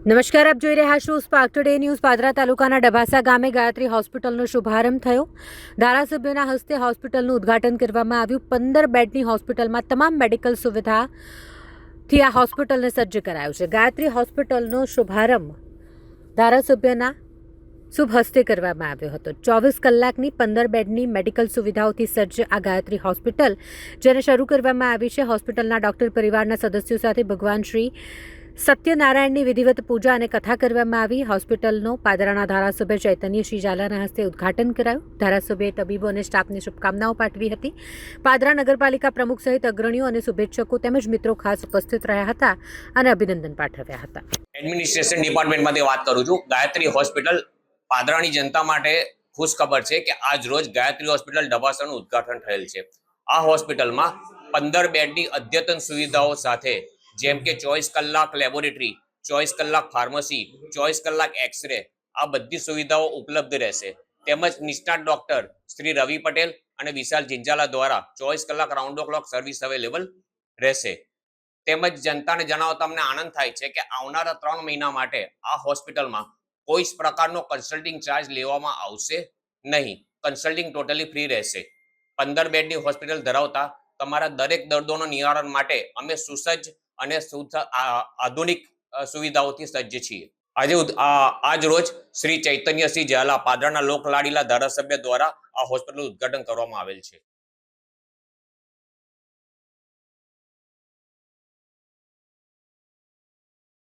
નમસ્કાર, આપ જોઈ રહ્યા છો સ્પાર્ક ટુડે ન્યૂઝ। પાદરા તાલુકાના ડભાસા ગામે ગાયત્રી હોસ્પિટલનો શુભારંભ થયો। ધારાસભ્યના હસ્તે હોસ્પિટલનું ઉદ્ઘાટન કરવામાં આવ્યું। 15 બેડની હોસ્પિટલમાં તમામ મેડિકલ સુવિધાથી આ હોસ્પિટલને સજ્જ કરાયું છે। ગાયત્રી હોસ્પિટલનો શુભારંભ ધારાસભ્યના શુભ હસ્તે કરવામાં આવ્યો હતો। 24 કલાકની 15 બેડની મેડિકલ સુવિધાઓથી સજ્જ આ ગાયત્રી હોસ્પિટલ જેને શરૂ કરવામાં આવી છે। હોસ્પિટલના ડોક્ટર પરિવારના સદસ્યો સાથે ભગવાન શ્રી સત્યનારાયણની વિધિવત પૂજા અને કથા કરવામાં આવી। હોસ્પિટલનો પાદરાના ધારાસભ્ય ચૈતન્યસિંહ ઝાલાના હસ્તે ઉદ્ઘાટન કરાયું। ધારાસભ્યએ તબીબો અને સ્ટાફને શુભકામનાઓ પાઠવી હતી। પાદરા નગરપાલિકા પ્રમુખ સહિત અગ્રણીઓ અને શુભેચ્છકો તેમજ મિત્રો ખાસ ઉપસ્થિત રહ્યા હતા અને અભિનંદન પાઠવ્યા હતા। એડમિનિસ્ટ્રેશન ડિપાર્ટમેન્ટમાંથી વાત કરું છું। ગાયત્રી હોસ્પિટલ પાદરાની જનતા માટે ખુશ ખબર છે કે આજ રોજ ગાયત્રી હોસ્પિટલ ડભાસાનું ઉદ્ઘાટન થયેલ છે। આ હોસ્પિટલમાં 15 બેડની અદ્યતન સુવિધાઓ સાથે જેમ કે 24 કલાક લેબોરેટરી, 24 કલાક ફાર્મસી, 24 કલાક એક્સરે આ બધી સુવિધાઓ ઉપલબ્ધ રહેશે। તેમજ નિષ્ણાત ડોક્ટર શ્રી રવિ પટેલ અને વિશાલ જિંજાલા દ્વારા 24 કલાક round the clock service available રહેશે। તેમજ જનતાને જણાવતા અમને આનંદ થાય છે કે આવનારા 3 મહિના માટે આ હોસ્પિટલમાં કોઈ જ પ્રકારનો કન્સલ્ટિંગ ચાર્જ લેવામાં આવશે નહીં। કન્સલ્ટિંગ ટોટલી ફ્રી રહેશે। 15 બેડની હોસ્પિટલ ધરાવતા તમારા દરેક દર્દોના નિવારણ માટે અમે સુસજ્જ અને આધુનિક સુવિધાઓથી સજ્જ છીએ। આજ રોજ શ્રી ચૈતન્યસિંહ ઝાલા પાદરાના લોકલાડીલા ધારાસભ્ય દ્વારા આ હોસ્પિટલનું ઉદ્ઘાટન કરવામાં આવેલ છે।